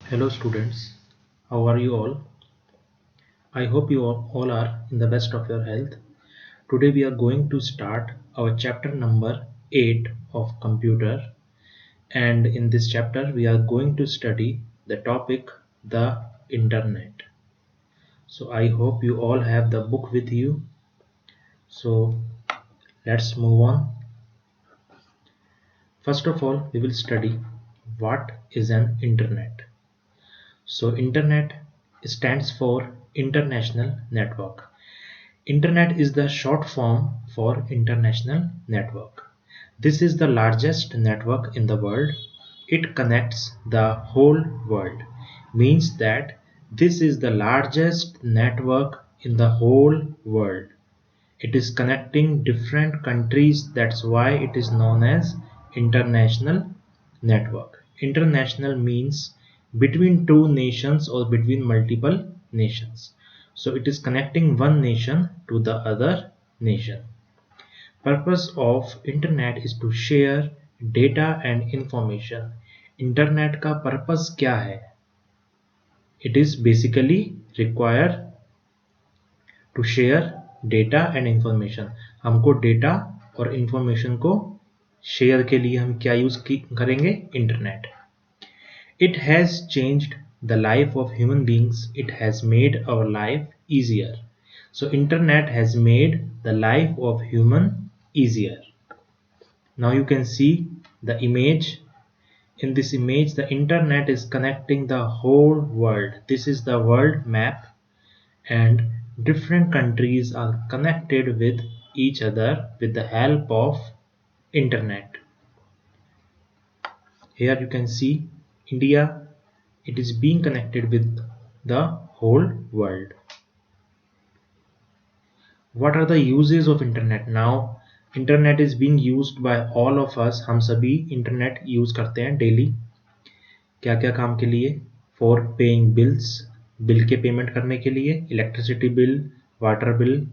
Hello students, how are you all? I hope you all are in the best of your health. Today we are going to start our chapter number 8 of computer, and in this chapter we are going to study the topic the internet. So I hope you all have the book with you. So let's move on. First of all, we will study what is an internet. So internet stands for international network. Internet is the short form for international network. This is the largest network in the world. It connects the whole world. Means that this is the largest network in the whole world. It is connecting different countries. That's why it is known as international network. International means between two nations or between multiple nations. So it is connecting one nation to the other nation. Purpose of internet is to share data and information. Internet का purpose क्या है? It is basically require to share data and information. हमको data और information को share के लिए हम क्या यूज करेंगे? Internet. It has changed the life of human beings. It has made our life easier. So internet has made the life of human easier. Now you can see the image. In this image, the internet is connecting the whole world. This is the world map, and different countries are connected with each other with the help of internet. Here you can see India. It is being connected with the whole world. What are the uses of internet? Now internet is being used by all of us. हम सभी internet use करते हैं daily. क्या क्या काम के लिए? For paying bills, bill के पेमेंट करने के लिए, electricity bill, water bill.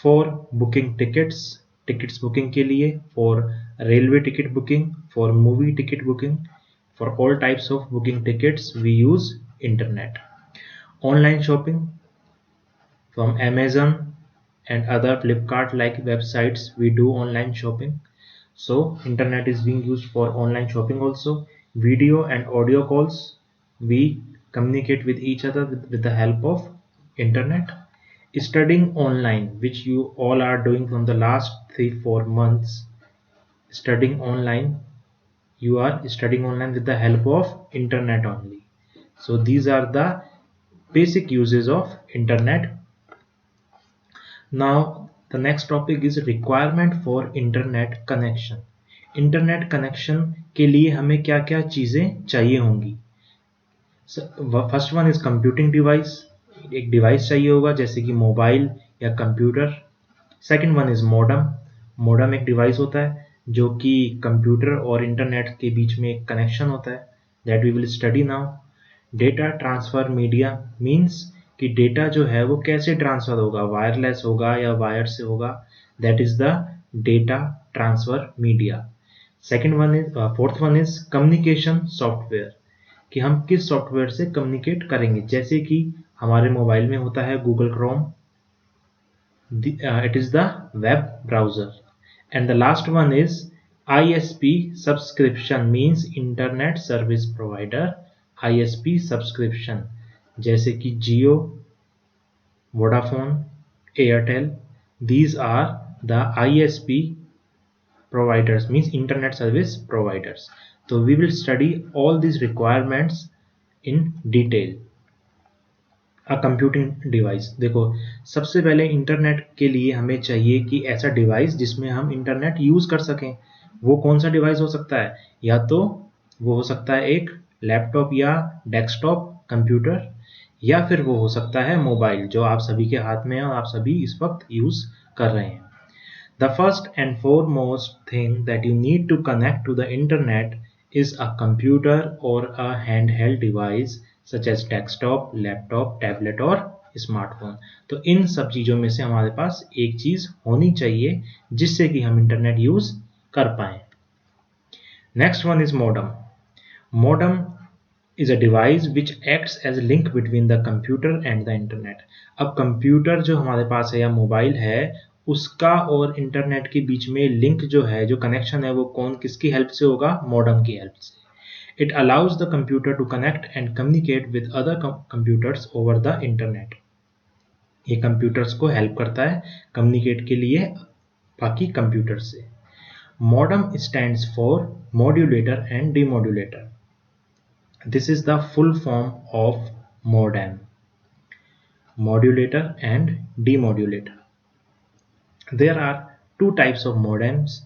For booking tickets, tickets booking के लिए. For railway ticket booking, for movie ticket booking, for all types of booking tickets we use internet. Online shopping from Amazon and other Flipkart like websites, we do online shopping. So internet is being used for online shopping also. Video and audio calls, we communicate with each other with the help of internet. Studying online, which you all are doing from the last 3-4 months. Studying online, you are studying online with the help of internet only. So these are the basic uses of internet. Now the next topic is requirement for internet connection. Internet connection के लिए हमें क्या क्या चीज़ें चाहिए होंगी? First one is computing device. एक device चाहिए होगा जैसे कि मोबाइल या computer. Second one is modem. Modem एक डिवाइस होता है जो कि कंप्यूटर और इंटरनेट के बीच में एक कनेक्शन होता है. That we will study now. Data transfer media means कि डेटा जो है वो कैसे ट्रांसफर होगा, वायरलेस होगा या वायर से होगा. That is the data transfer media. Second one is fourth one is communication software, कि हम किस सॉफ्टवेयर से कम्युनिकेट करेंगे. जैसे कि हमारे मोबाइल में होता है Google Chrome. It is the web browser. And the last one is ISP subscription means internet service provider. ISP subscription जैसे कि Jio, Vodafone, Airtel. These are the ISP providers, means internet service providers. So we will study all these requirements in detail. A computing device, देखो सबसे पहले internet के लिए हमें चाहिए कि ऐसा डिवाइस जिसमें हम इंटरनेट यूज कर सकें. वो कौन सा डिवाइस हो सकता है? या तो वो हो सकता है एक लैपटॉप या डेस्कटॉप कंप्यूटर, या फिर वो हो सकता है मोबाइल जो आप सभी के हाथ में है और आप सभी इस वक्त यूज कर रहे हैं. The first and foremost thing that you need to connect to the internet is a computer or a handheld device such as desktop, laptop, tablet और स्मार्टफोन. तो इन सब चीज़ों में से हमारे पास एक चीज़ होनी चाहिए जिससे कि हम इंटरनेट यूज कर पाएं. Next one is modem. Modem is a device which acts as a link between the computer and the internet. अब कंप्यूटर जो हमारे पास है या मोबाइल है उसका और इंटरनेट के बीच में लिंक जो है, जो कनेक्शन है, वो कौन किसकी हेल्प से होगा? मॉडेम की हेल्प से. It allows the computer to connect and communicate with other computers over the internet. ये कंप्यूटर्स को हेल्प करता है कम्युनिकेट के लिए बाकी कंप्यूटर से. Modem stands for modulator and demodulator. This is the full form of modem, modulator and demodulator. There are two types of modems,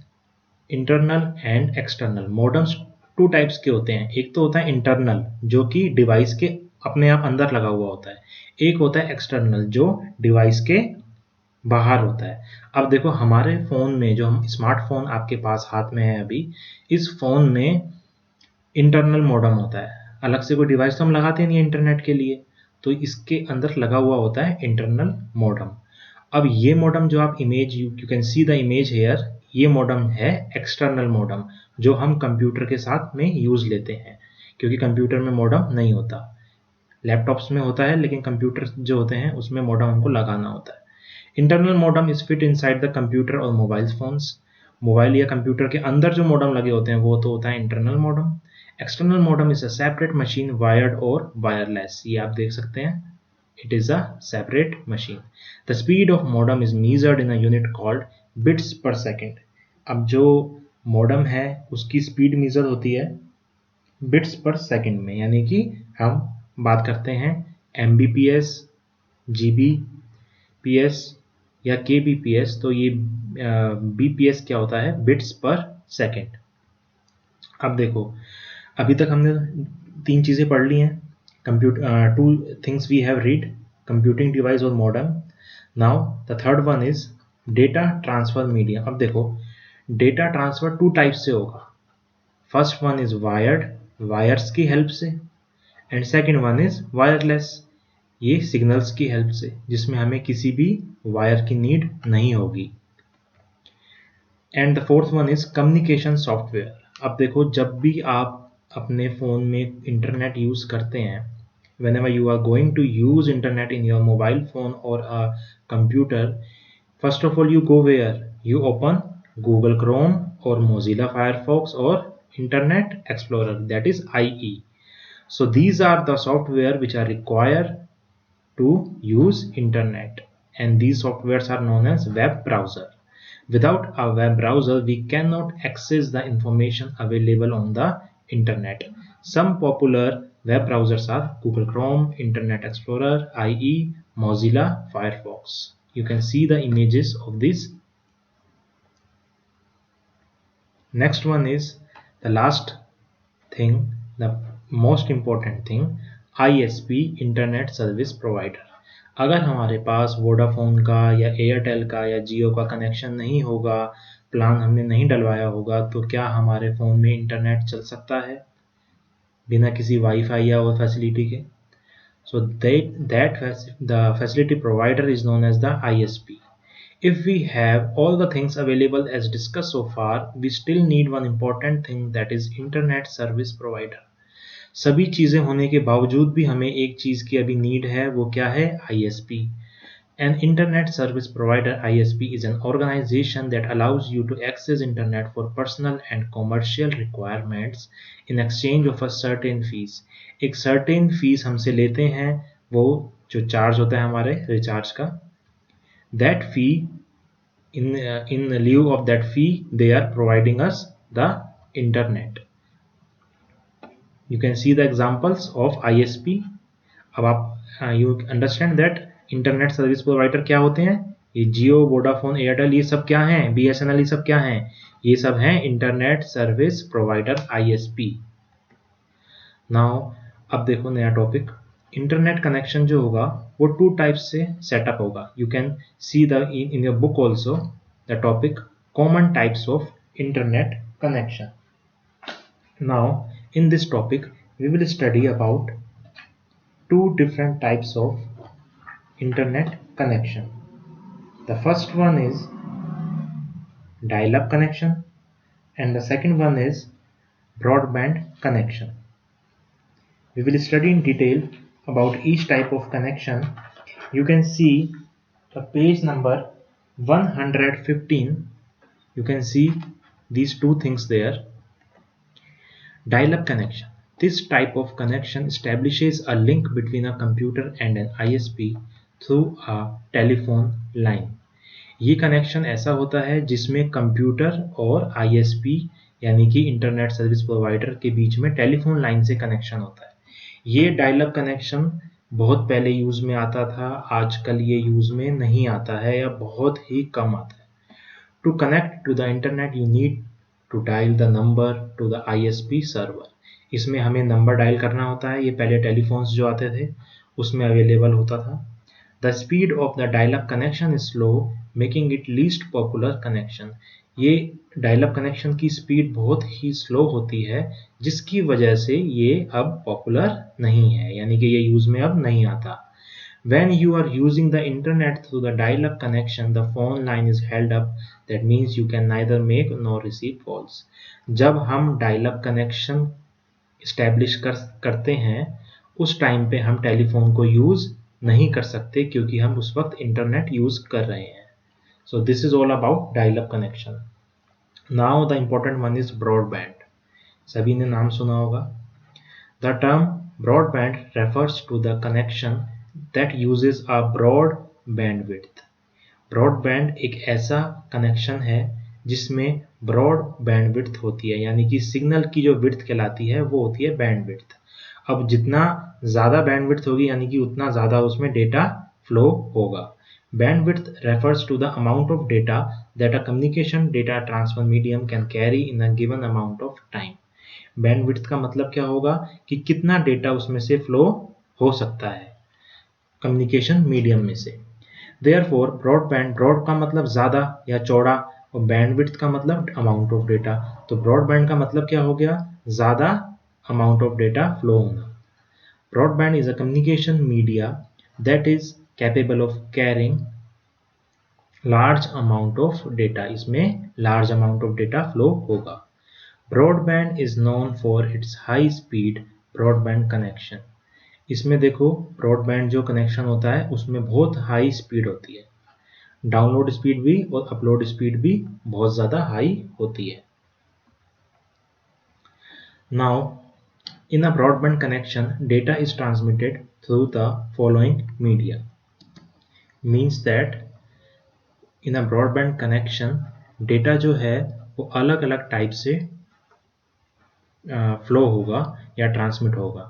internal and external. Modems two types के होते हैं. एक तो होता है internal जो कि डिवाइस के अपने आप अंदर लगा हुआ होता है. एक होता है external जो डिवाइस के बाहर होता है. अब देखो हमारे फ़ोन में जो हम स्मार्टफोन आपके पास हाथ में है अभी, इस फ़ोन में इंटरनल मॉडेम होता है. अलग से कोई डिवाइस तो हम लगाते नहीं है इंटरनेट के लिए, तो इसके अंदर लगा हुआ होता है इंटरनल मॉडेम. अब ये मॉडेम जो आप image you can see the image here, ये मॉडेम है एक्सटर्नल मॉडेम जो हम कंप्यूटर के साथ में यूज़ लेते हैं, क्योंकि कंप्यूटर में मॉडेम नहीं होता. लैपटॉप्स में होता है लेकिन कंप्यूटर जो होते हैं उसमें मॉडेम हमको लगाना होता है. Internal modem is fit inside the computer और मोबाइल फोन्स. मोबाइल या कंप्यूटर के अंदर जो मॉडेम लगे होते हैं वो तो होता है internal modem. External modem is a separate machine wired और वायरलेस. ये आप देख सकते हैं, it is a separate machine. The speed of modem is measured in a unit called bits पर सेकेंड. अब जो मॉडेम है उसकी स्पीड मेजर होती है बिट्स पर सेकेंड में, यानी कि हम बात करते हैं MBPS, GBPS या KBPS. तो ये BPS क्या होता है? बिट्स पर सेकेंड. अब देखो अभी तक हमने तीन चीज़ें पढ़ ली हैं. Computer two things we have read, computing device और modem. Now the third one is data transfer media. अब देखो डेटा ट्रांसफर टू टाइप से होगा. First one is wired, wires की हेल्प से, and second one is wireless, ये signals की help से, जिसमें हमें किसी भी वायर की नीड नहीं होगी. And the fourth one is communication software. अब देखो जब भी आप अपने फ़ोन में इंटरनेट यूज़ करते हैं, whenever you are going to use internet in your mobile phone or a computer, first of all you go where? You open Google Chrome or Mozilla Firefox or Internet Explorer, that is IE. So these are the software which are required to use internet, and these softwares are known as web browser. Without a web browser, we cannot access the information available on the internet. Some popular web browsers are Google Chrome, Internet Explorer, IE, Mozilla Firefox. You can see the images of this. Next one is the last thing, the most important thing, ISP, Internet Service Provider. अगर हमारे पास Vodafone का या Airtel का या जियो का connection नहीं होगा, plan हमने नहीं डलवाया होगा, तो क्या हमारे फ़ोन में इंटरनेट चल सकता है बिना किसी वाईफाई या और फैसिलिटी के? So that the facility provider is known as the ISP. If we have all the things available as discussed so far, we still need one important thing, that is Internet Service Provider. सभी चीज़ें होने के बावजूद भी हमें एक चीज़ की अभी नीड है, वो क्या है? ISP. An Internet Service Provider, ISP, is an organization that allows you to access internet for personal and commercial requirements in exchange of a certain fees. एक certain fees हमसे लेते हैं, वो जो चार्ज होता है हमारे रिचार्ज का. That fee, in lieu of that fee, they are providing us the internet. You can see the examples of ISP. अब आप you understand that internet service provider क्या होते हैं? ये जियो, वोडाफोन, एयरटेल, ये सब क्या हैं? BSNL, ये सब क्या हैं? ये सब हैं internet service provider, ISP. Now अब देखो नया टॉपिक. इंटरनेट कनेक्शन जो होगा वो टू टाइप्स से सेटअप होगा. You can see the in your book also the topic common types of internet connection. Now, in this topic, we will study about two different types of internet connection. The first one is dial-up connection, and the second one is broadband connection. We will study in detail about each type of connection. You can see the page number 115. You can see these two things there. Dial-up connection. This type of connection establishes a link between a computer and an ISP through a telephone line. ये connection ऐसा होता है जिसमें computer और ISP यानी कि internet service provider के बीच में टेलीफोन लाइन से कनेक्शन होता है। ये डायल अप कनेक्शन बहुत पहले यूज में आता था, आजकल ये यूज में नहीं आता है या बहुत ही कम आता है। To connect to the internet you need to dial the number to the ISP server. इसमें हमें नंबर डायल करना होता है। ये पहले टेलीफोन्स जो आते थे उसमें अवेलेबल होता था। The speed of the dial up connection is slow making it least popular connection. ये डायल अप कनेक्शन की स्पीड बहुत ही स्लो होती है जिसकी वजह से ये अब पॉपुलर नहीं है, यानी कि ये यूज में अब नहीं आता। When you are using the internet through the dial-up connection, the phone line is held up. That means you can neither make nor receive calls. जब हम dial-up connection establish करते हैं उस टाइम पे हम टेलीफोन को यूज नहीं कर सकते क्योंकि हम उस वक्त इंटरनेट यूज कर रहे हैं। So this is all about dial-up connection. Now the important one is broadband. सभी ने नाम सुना होगा। The term broadband refers to the connection that uses a broad bandwidth. Broadband एक ऐसा कनेक्शन है जिसमें ब्रॉड बैंडविड्थ होती है, यानी कि सिग्नल की जो विड्थ कहलाती है वो होती है बैंडविड्थ। अब जितना ज़्यादा बैंडविड्थ होगी यानी कि उतना ज़्यादा उसमें डेटा फ्लो होगा। Bandwidth refers to the amount of data that a communication data transfer medium can carry in a given amount of time. Bandwidth का मतलब क्या होगा कि कितना डेटा उसमें से फ्लो हो सकता है कम्युनिकेशन मीडियम में से। Therefore, ब्रॉडबैंड, ब्रॉड का मतलब ज़्यादा या चौड़ा और बैंडविड्थ का मतलब अमाउंट ऑफ डेटा। तो ब्रॉडबैंड का मतलब क्या हो गया? ज़्यादा अमाउंट ऑफ डेटा फ्लो होना। Broadband is a communication media that is capable of carrying large amount of data. इसमें large amount of data flow होगा। Broadband is known for its high speed broadband connection. इसमें देखो broadband जो connection होता है उसमें बहुत हाई स्पीड होती है, डाउनलोड स्पीड भी और अपलोड स्पीड भी बहुत ज़्यादा हाई होती है। Now in a broadband connection data is transmitted through the following media. Means that in a broadband connection data जो है वो अलग अलग टाइप से फ्लो होगा या ट्रांसमिट होगा।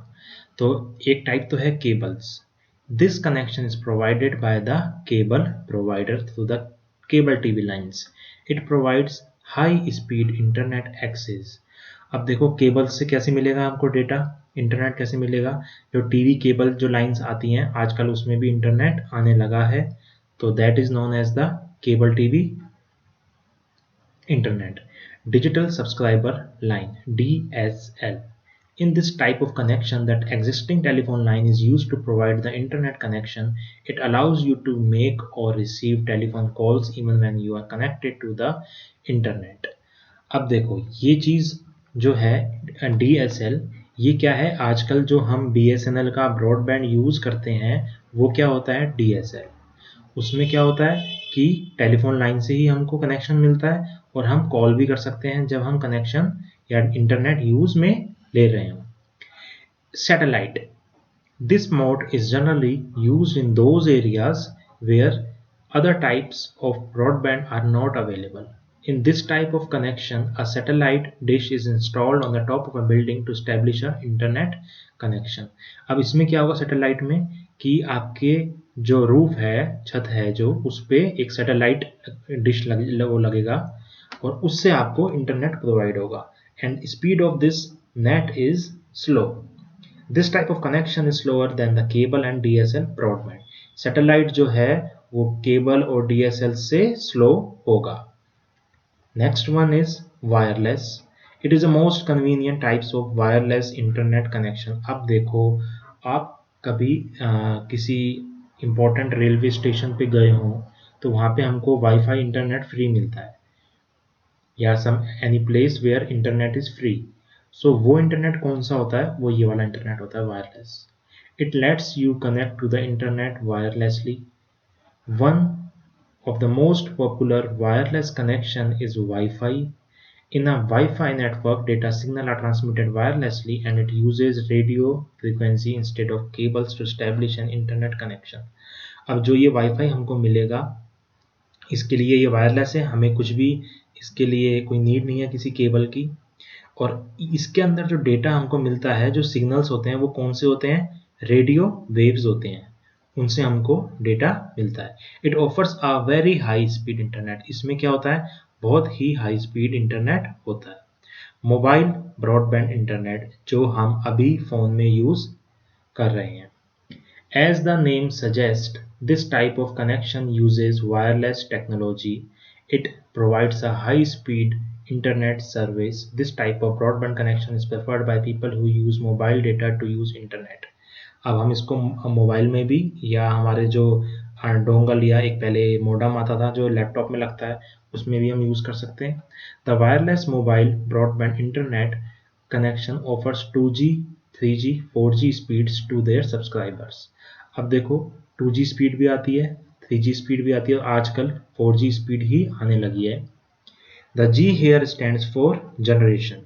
तो एक टाइप तो है cables. This connection is provided by the cable provider through the cable TV lines. It provides high speed internet access. अब देखो केबल से कैसे मिलेगा हमको डेटा, इंटरनेट कैसे मिलेगा? जो टीवी केबल जो लाइन्स आती हैं आजकल उसमें भी इंटरनेट आने लगा है, तो that is known as the cable TV internet. Digital subscriber line DSL. In this type of connection, that existing telephone line is used to provide the internet connection. It allows you to make or receive telephone calls even when you are connected to the internet. अब देखो ये चीज़ जो है DSL, ये क्या है? आजकल जो हम BSNL का ब्रॉडबैंड यूज़ करते हैं वो क्या होता है? DSL। उसमें क्या होता है कि टेलीफोन लाइन से ही हमको कनेक्शन मिलता है और हम कॉल भी कर सकते हैं जब हम कनेक्शन या इंटरनेट यूज में ले रहे हो। Satellite, this mode is generally used in those areas where other types of broadband are not available. In this type of connection, a satellite dish is installed on the top of a building to establish an internet connection. अब इसमें क्या होगा satellite में कि आपके जो roof है, छत है जो, उस पे एक सैटेलाइट डिश वो लगेगा और उससे आपको इंटरनेट प्रोवाइड होगा। And speed of this net is slow. This type of connection is slower then the cable and DSL broadband. Satellite जो है वो केबल और DSL से स्लो होगा। Next one is wireless. It is the most convenient types of wireless internet connection. अब देखो आप कभी किसी इंपॉर्टेंट रेलवे स्टेशन पे गए हो तो वहाँ पे हमको वाईफाई इंटरनेट फ्री मिलता है, या some any place where internet is free. So वो इंटरनेट कौन सा होता है? वो ये वाला इंटरनेट होता है, wireless. It lets you connect to the internet wirelessly. One of the most popular wireless connection is Wi-Fi. In a Wi-Fi network, data signals are transmitted wirelessly and it uses radio frequency instead of cables to establish an internet connection. अब जो ये Wi-Fi हमको मिलेगा, इसके लिए ये wireless है, हमें कुछ भी इसके लिए कोई नीड नहीं है किसी केबल की. और इसके अंदर जो डेटा हमको मिलता है, जो सिग्नल्स होते हैं, वो कौन से होते हैं? रेडियो वेव्स होते हैं, उनसे हमको डेटा मिलता है. It offers a very high speed internet. इसमें क्या होता है? बहुत ही हाई स्पीड इंटरनेट होता है. मोबाइल ब्रॉडबैंड इंटरनेट, जो हम अभी फ़ोन में यूज़ कर रहे हैं. As the name suggests, this type of connection uses wireless technology. It provides a high-speed internet service. This type of broadband connection is preferred by people who use mobile data to use internet. अब हम इसको mobile में भी, या हमारे जो dongle या एक पहले मोडम आता था जो लैपटॉप में लगता है, उसमें भी हम यूज़ कर सकते हैं. The wireless mobile broadband internet connection offers 2G, 3G, 4G speeds to their subscribers. अब देखो 2G स्पीड भी आती है, 3G स्पीड भी आती है, और आजकल 4G स्पीड ही आने लगी है. The G here stands for generation.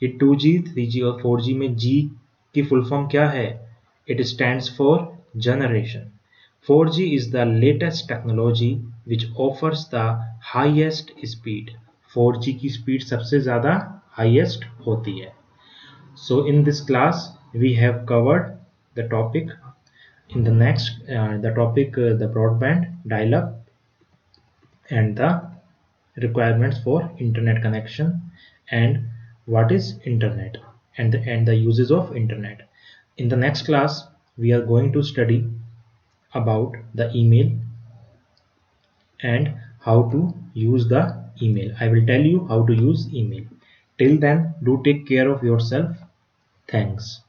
ये 2G, 3G और 4G में G की फुल फॉर्म क्या है? It stands for generation. 4G is the latest technology which offers the highest speed. 4G की स्पीड सबसे ज़्यादा highest होती है. So in this class we have covered the topic. In the next the topic the broadband, dial-up, and the requirements for internet connection, and what is internet, and the uses of internet. In the next class we are going to study about the email and how to use the email. I will tell you how to use email. Till then, do take care of yourself. Thanks.